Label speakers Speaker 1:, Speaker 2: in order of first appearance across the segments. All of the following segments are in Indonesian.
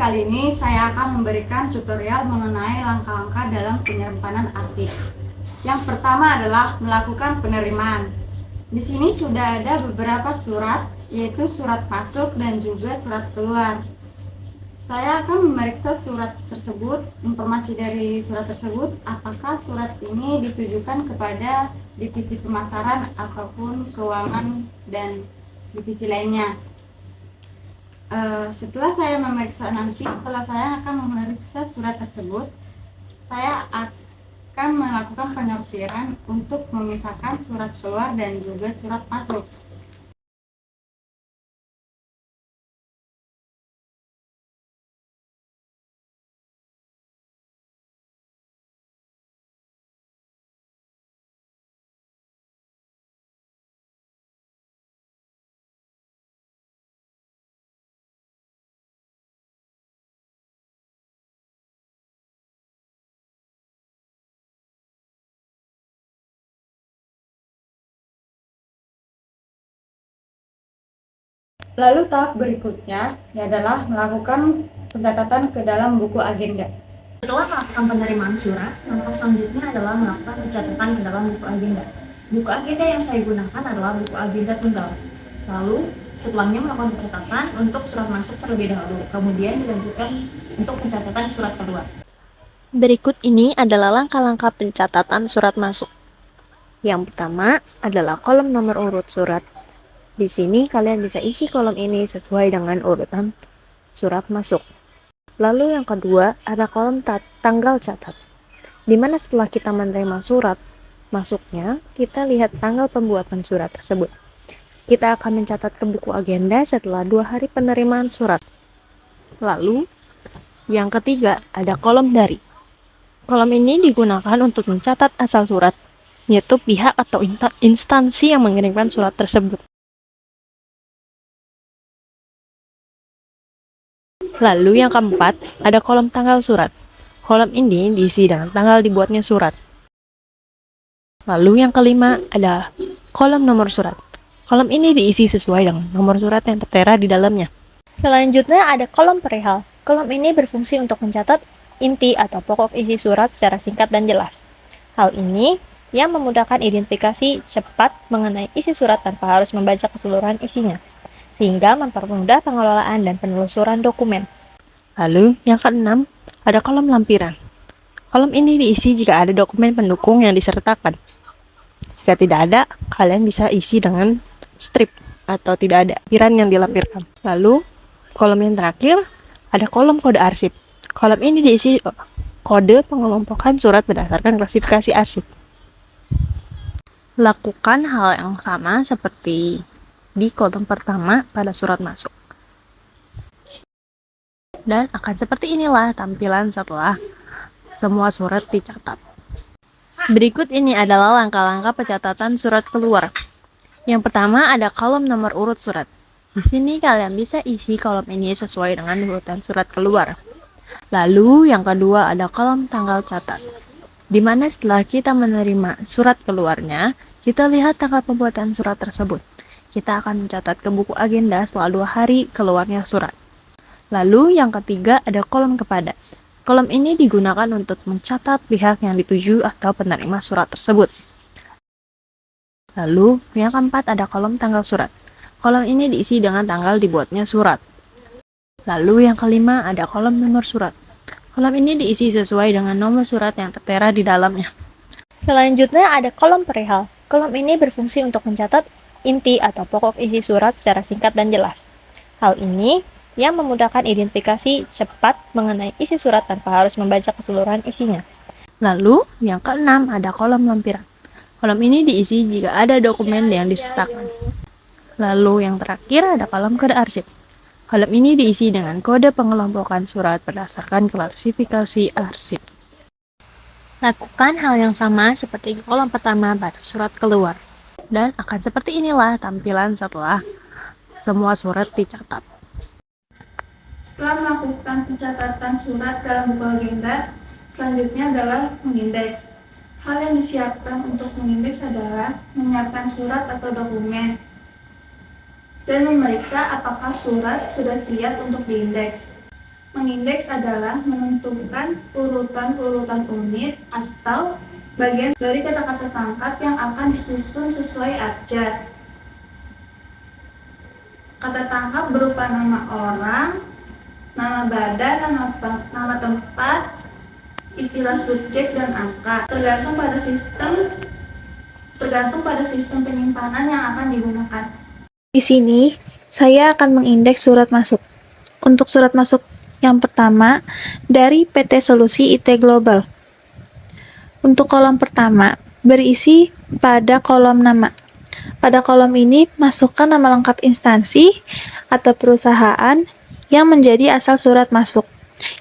Speaker 1: kali ini saya akan memberikan tutorial mengenai langkah-langkah dalam penyimpanan arsip. Yang pertama adalah melakukan penerimaan. Di sini sudah ada beberapa surat, yaitu surat masuk dan juga surat keluar. Saya akan memeriksa surat tersebut, informasi dari surat tersebut, apakah surat ini ditujukan kepada divisi pemasaran ataupun keuangan dan divisi lainnya. Setelah saya akan memeriksa surat tersebut, saya akan melakukan penyortiran untuk memisahkan surat keluar dan juga surat masuk. Lalu tahap berikutnya adalah melakukan pencatatan ke dalam buku agenda.
Speaker 2: Setelah melakukan penerimaan surat, langkah selanjutnya adalah melakukan pencatatan ke dalam buku agenda. Buku agenda yang saya gunakan adalah buku agenda tunggal. Lalu, setelahnya melakukan pencatatan untuk surat masuk terlebih dahulu, kemudian dilanjutkan untuk pencatatan surat keluar.
Speaker 3: Berikut ini adalah langkah-langkah pencatatan surat masuk. Yang pertama adalah kolom nomor urut surat. Di sini kalian bisa isi kolom ini sesuai dengan urutan surat masuk. Lalu yang kedua ada kolom tanggal catat, di mana setelah kita menerima surat masuknya, kita lihat tanggal pembuatan surat tersebut. Kita akan mencatat ke buku agenda setelah 2 hari penerimaan surat. Lalu yang ketiga ada kolom dari. Kolom ini digunakan untuk mencatat asal surat, yaitu pihak atau instansi yang mengirimkan surat tersebut. Lalu yang keempat, ada kolom tanggal surat. Kolom ini diisi dengan tanggal dibuatnya surat. Lalu yang kelima, ada kolom nomor surat. Kolom ini diisi sesuai dengan nomor surat yang tertera di dalamnya. Selanjutnya ada kolom perihal. Kolom ini berfungsi untuk mencatat inti atau pokok isi surat secara singkat dan jelas. Hal ini yang memudahkan identifikasi cepat mengenai isi surat tanpa harus membaca keseluruhan isinya, sehingga mempermudah pengelolaan dan penelusuran dokumen. Lalu yang keenam, ada kolom lampiran. Kolom ini diisi jika ada dokumen pendukung yang disertakan. Jika tidak ada, kalian bisa isi dengan strip atau tidak ada lampiran yang dilampirkan. Lalu, kolom yang terakhir, ada kolom kode arsip. Kolom ini diisi kode pengelompokan surat berdasarkan klasifikasi arsip. Lakukan hal yang sama seperti di kolom pertama pada surat masuk. Dan akan seperti inilah tampilan setelah semua surat dicatat. Berikut ini adalah langkah-langkah pencatatan surat keluar. Yang pertama ada kolom nomor urut surat. Di sini kalian bisa isi kolom ini sesuai dengan urutan surat keluar. Lalu yang kedua ada kolom tanggal catat, di mana setelah kita menerima surat keluarnya, kita lihat tanggal pembuatan surat tersebut. Kita akan mencatat ke buku agenda setelah 2 hari keluarnya surat. Lalu yang ketiga ada kolom kepada. Kolom ini digunakan untuk mencatat pihak yang dituju atau penerima surat tersebut. Lalu yang keempat ada kolom tanggal surat. Kolom ini diisi dengan tanggal dibuatnya surat. Lalu yang kelima ada kolom nomor surat. Kolom ini diisi sesuai dengan nomor surat yang tertera di dalamnya. Selanjutnya ada kolom perihal. Kolom ini berfungsi untuk mencatat inti atau pokok isi surat secara singkat dan jelas. Hal ini yang memudahkan identifikasi cepat mengenai isi surat tanpa harus membaca keseluruhan isinya. Lalu yang keenam ada kolom lampiran. Kolom ini diisi jika ada dokumen yang disertakan. Lalu yang terakhir ada kolom kode arsip. Kolom ini diisi dengan kode pengelompokan surat berdasarkan klasifikasi arsip. Lakukan hal yang sama seperti kolom pertama pada surat keluar. Dan akan seperti inilah tampilan setelah semua surat dicatat.
Speaker 1: Setelah melakukan pencatatan surat dalam buku agenda, selanjutnya adalah mengindeks. Hal yang disiapkan untuk mengindeks adalah menyiapkan surat atau dokumen dan memeriksa apakah surat sudah siap untuk diindeks.
Speaker 4: Mengindeks adalah menentukan urutan-urutan unit atau bagian dari kata-kata tangkap yang akan disusun sesuai abjad. Kata tangkap berupa nama orang, nama badan, nama tempat, istilah subjek dan angka, tergantung pada sistem penyimpanan yang akan digunakan.
Speaker 5: Di sini, saya akan mengindeks surat masuk. Untuk surat masuk yang pertama, dari PT Solusi IT Global. Untuk kolom pertama, berisi pada kolom nama. Pada kolom ini, masukkan nama lengkap instansi atau perusahaan yang menjadi asal surat masuk,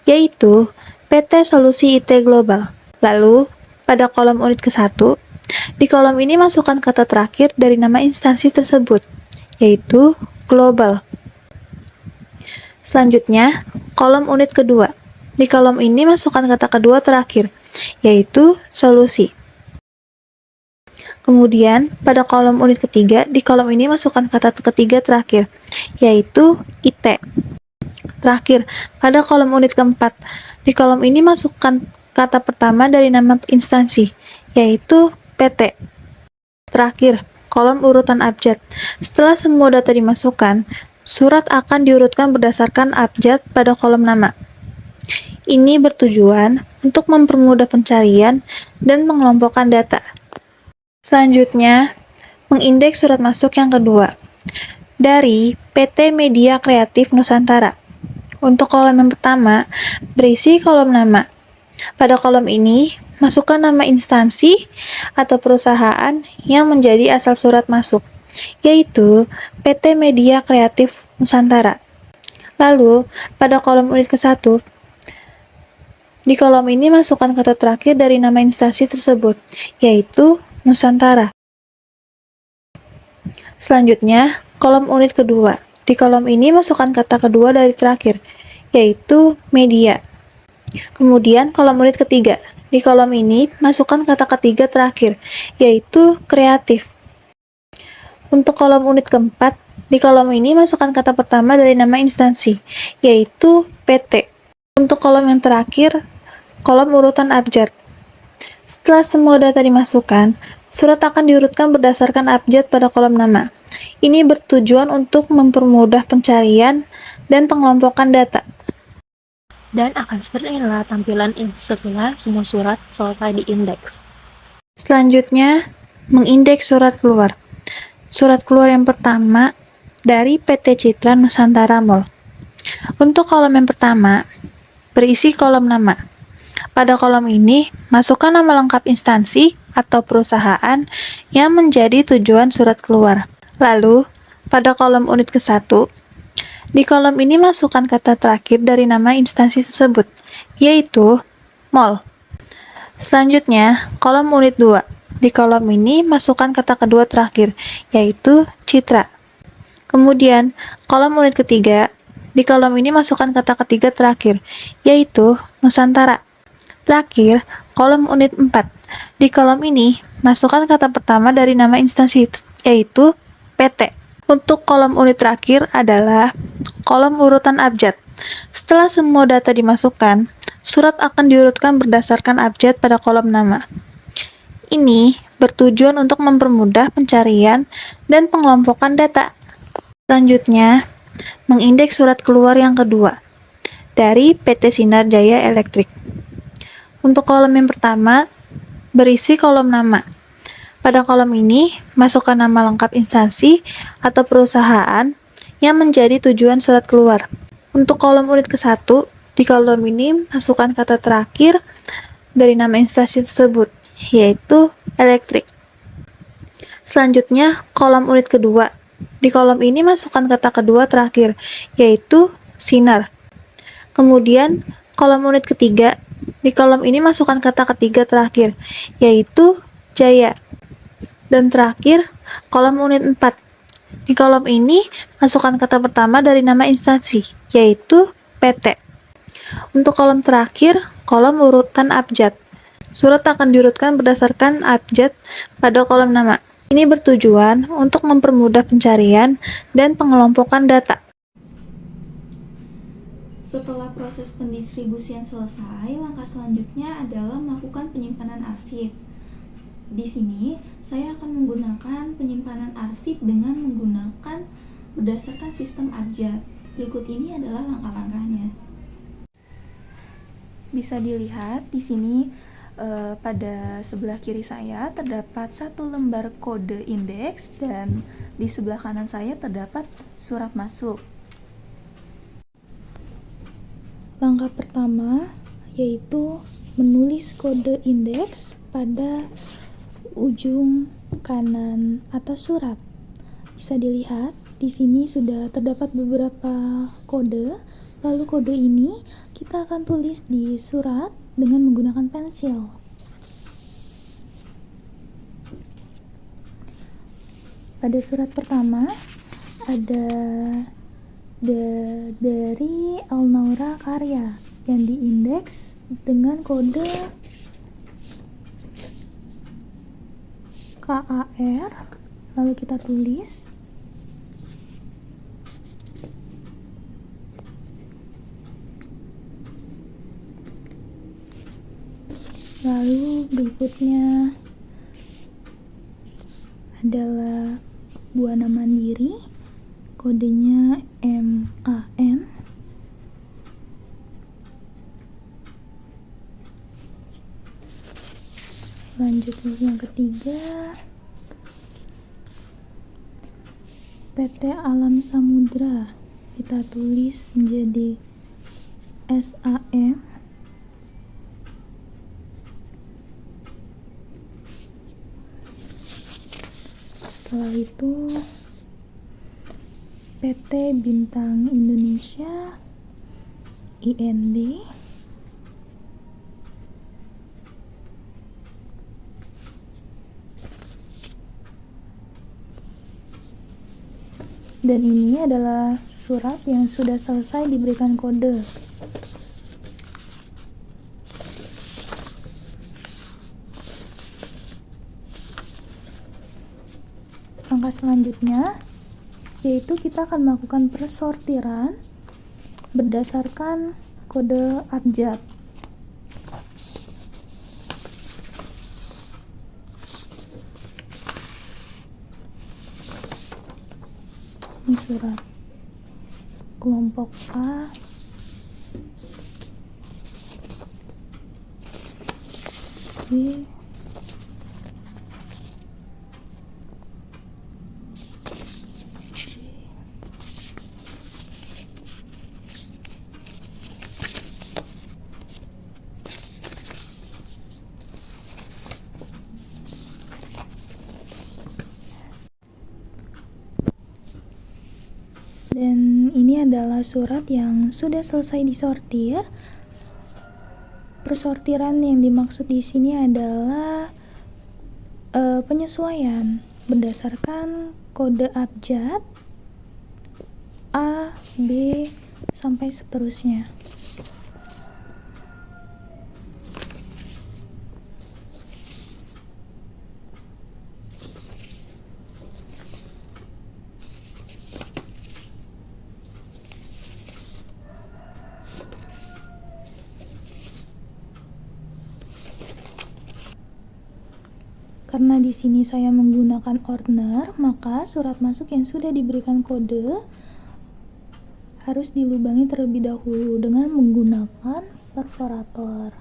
Speaker 5: yaitu PT Solusi IT Global. Lalu, pada kolom unit ke-1, di kolom ini masukkan kata terakhir dari nama instansi tersebut, yaitu global. Selanjutnya, kolom unit kedua. Di kolom ini masukkan kata kedua terakhir, yaitu solusi. Kemudian, pada kolom unit ketiga, di kolom ini masukkan kata ketiga terakhir, yaitu IT. Terakhir, pada kolom unit keempat, di kolom ini masukkan kata pertama dari nama instansi, yaitu PT. Terakhir, kolom urutan abjad. Setelah semua data dimasukkan, surat akan diurutkan berdasarkan abjad pada kolom nama. Ini bertujuan untuk mempermudah pencarian dan mengelompokkan data. Selanjutnya, mengindeks surat masuk yang kedua. Dari PT Media Kreatif Nusantara. Untuk kolom yang pertama, berisi kolom nama. Pada kolom ini, masukkan nama instansi atau perusahaan yang menjadi asal surat masuk, yaitu PT Media Kreatif Nusantara. Lalu, pada kolom unit ke-1, di kolom ini masukkan kata terakhir dari nama instansi tersebut, yaitu Nusantara. Selanjutnya, kolom unit kedua. Di kolom ini masukkan kata kedua dari terakhir, yaitu media. Kemudian, kolom unit ketiga. Di kolom ini masukkan kata ketiga terakhir, yaitu kreatif. Untuk kolom unit keempat, di kolom ini masukkan kata pertama dari nama instansi, yaitu PT. Untuk kolom yang terakhir, kolom urutan abjad. Setelah semua data dimasukkan, surat akan diurutkan berdasarkan abjad pada kolom nama. Ini bertujuan untuk mempermudah pencarian dan pengelompokan data.
Speaker 3: Dan akan seperti inilah tampilan setelah semua surat selesai diindeks.
Speaker 5: Selanjutnya, mengindeks surat keluar. Surat keluar yang pertama dari PT Citra Nusantara Mall. Untuk kolom yang pertama, berisi kolom nama. Pada kolom ini, masukkan nama lengkap instansi atau perusahaan yang menjadi tujuan surat keluar. Lalu, pada kolom unit ke-1, di kolom ini masukkan kata terakhir dari nama instansi tersebut, yaitu mall. Selanjutnya, kolom unit 2. Di kolom ini masukkan kata kedua terakhir, yaitu Citra. Kemudian, kolom unit ketiga. Di kolom ini masukkan kata ketiga terakhir, yaitu Nusantara. Terakhir, kolom unit 4. Di kolom ini, masukkan kata pertama dari nama instansi, yaitu PT. Untuk kolom unit terakhir adalah kolom urutan abjad. Setelah semua data dimasukkan, surat akan diurutkan berdasarkan abjad pada kolom nama. Ini bertujuan untuk mempermudah pencarian dan pengelompokan data. Selanjutnya, mengindeks surat keluar yang kedua dari PT Sinar Jaya Elektrik. Untuk kolom yang pertama, berisi kolom nama. Pada kolom ini, masukkan nama lengkap instansi atau perusahaan yang menjadi tujuan surat keluar. Untuk kolom unit ke-1, di kolom ini masukkan kata terakhir dari nama instansi tersebut, yaitu elektrik. Selanjutnya, kolom unit kedua. Di kolom ini masukkan kata kedua terakhir, yaitu sinar. Kemudian, kolom unit ketiga. Di kolom ini masukkan kata ketiga terakhir, yaitu jaya. Dan terakhir, kolom unit 4. Di kolom ini, masukkan kata pertama dari nama instansi, yaitu PT. Untuk kolom terakhir, kolom urutan abjad. Surat akan diurutkan berdasarkan abjad pada kolom nama. Ini bertujuan untuk mempermudah pencarian dan pengelompokan data.
Speaker 6: Setelah proses pendistribusian selesai, langkah selanjutnya adalah melakukan penyimpanan arsip. Di sini, saya akan menggunakan penyimpanan arsip dengan menggunakan berdasarkan sistem abjad. Berikut ini adalah langkah-langkahnya. Bisa dilihat di sini pada sebelah kiri saya terdapat satu lembar kode indeks dan di sebelah kanan saya terdapat surat masuk. Langkah pertama yaitu menulis kode indeks pada ujung kanan atas surat. Bisa dilihat di sini sudah terdapat beberapa kode. Lalu kode ini kita akan tulis di surat dengan menggunakan pensil. Pada surat pertama ada dari Alnaura Karya yang diindeks dengan kode KAR, lalu kita tulis. Lalu berikutnya adalah Buana Mandiri, kodenya MAN. Lanjut yang ketiga, PT Alam Samudra, kita tulis menjadi SAM. Setelah itu PT Bintang Indonesia IND. Dan ini adalah surat yang sudah selesai diberikan kode. Langkah selanjutnya yaitu kita akan melakukan persortiran berdasarkan kode abjad. Ini surat kelompok A, B, dan ini adalah surat yang sudah selesai disortir. Persortiran yang dimaksud di sini adalah penyesuaian berdasarkan kode abjad A, B, sampai seterusnya. Karena di sini saya menggunakan ordner, maka surat masuk yang sudah diberikan kode harus dilubangi terlebih dahulu dengan menggunakan perforator.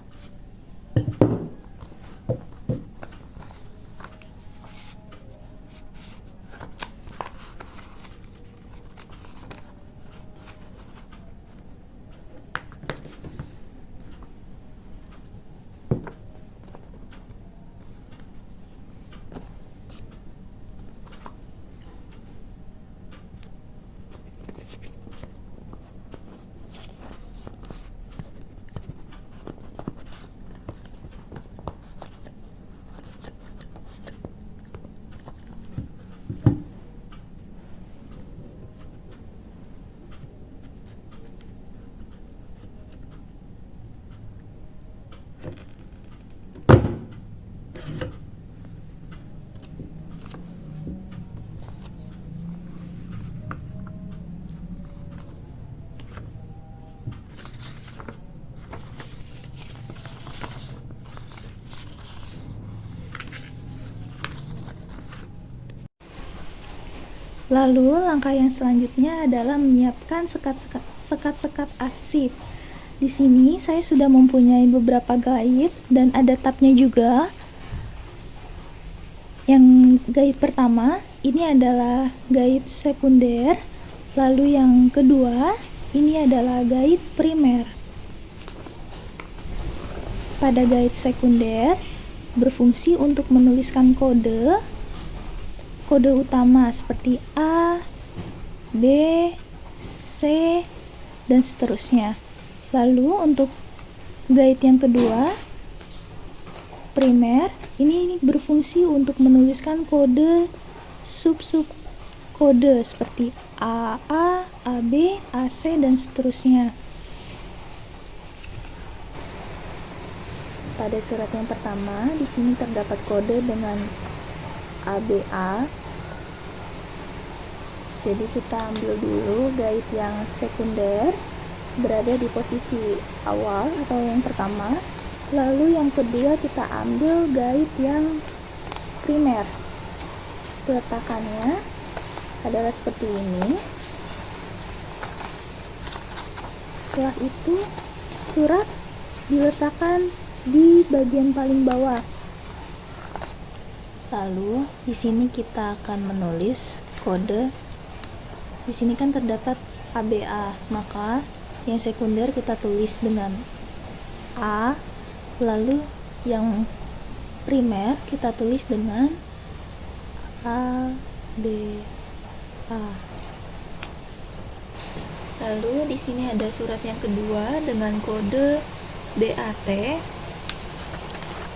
Speaker 6: Lalu langkah yang selanjutnya adalah menyiapkan sekat-sekat arsip. Di sini saya sudah mempunyai beberapa guide dan ada tabnya juga. Yang guide pertama ini adalah guide sekunder, lalu yang kedua ini adalah guide primer. Pada guide sekunder berfungsi untuk menuliskan kode utama seperti A, B, C, dan seterusnya. Lalu untuk guide yang kedua, primer, ini berfungsi untuk menuliskan kode sub-sub kode seperti AA, AB, AC, dan seterusnya. Pada surat yang pertama, di sini terdapat kode dengan ABA. Jadi kita ambil dulu guide yang sekunder, berada di posisi awal atau yang pertama. Lalu yang kedua kita ambil guide yang primer. Peletakannya adalah seperti ini. Setelah itu surat diletakkan di bagian paling bawah. Lalu di sini kita akan menulis kode. Di sini kan terdapat ABA, maka yang sekunder kita tulis dengan A, lalu yang primer kita tulis dengan A, B, A. Lalu di sini ada surat yang kedua dengan kode DAT.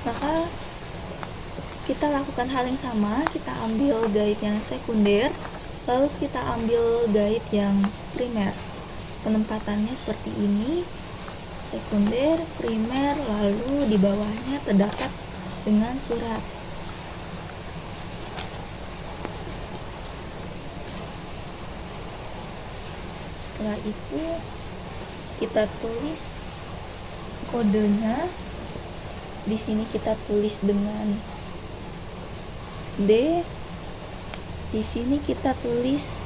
Speaker 6: Maka kita lakukan hal yang sama, kita ambil guide yang sekunder, lalu kita ambil guide yang primer. Penempatannya seperti ini, sekunder, primer, lalu di bawahnya terdapat dengan surat. Setelah itu kita tulis kodenya. Di sini kita tulis dengan D. Di sini kita tulis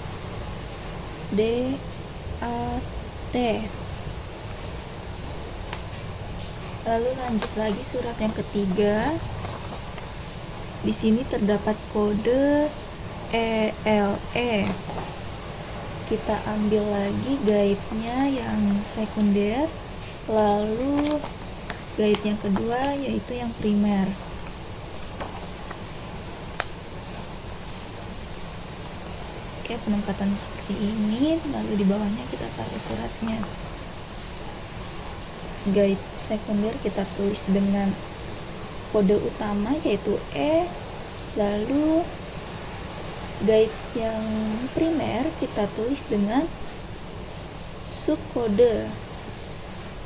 Speaker 6: D A T. Lalu lanjut lagi surat yang ketiga. Di sini terdapat kode ELE. Kita ambil lagi guide-nya yang sekunder, lalu guide yang kedua yaitu yang primer. Oke, penempatan seperti ini, lalu di bawahnya kita taruh suratnya. Guide sekunder kita tulis dengan kode utama yaitu E, lalu guide yang primer kita tulis dengan subkode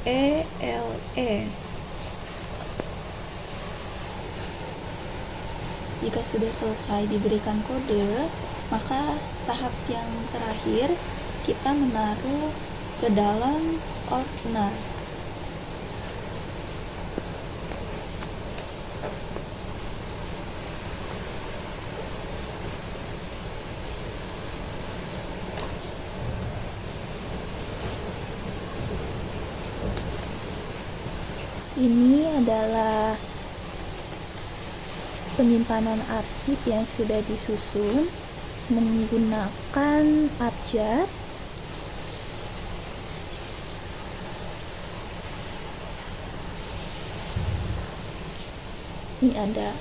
Speaker 6: ELE. Jika sudah selesai diberikan kode, maka tahap yang terakhir kita menaruh ke dalam ordner. Ini adalah penyimpanan arsip yang sudah disusun menggunakan abjad. Ini ada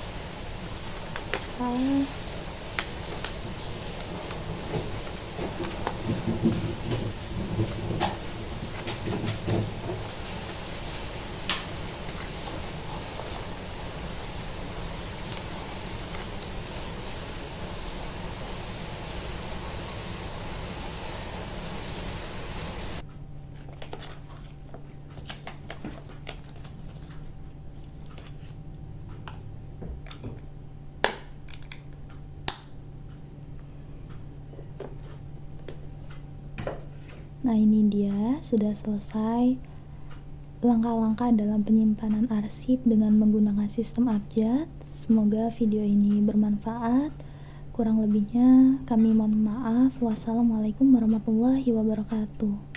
Speaker 6: A, Nah, ini dia sudah selesai langkah-langkah dalam penyimpanan arsip dengan menggunakan sistem abjad. Semoga video ini bermanfaat. Kurang lebihnya kami mohon maaf. Wassalamualaikum warahmatullahi wabarakatuh.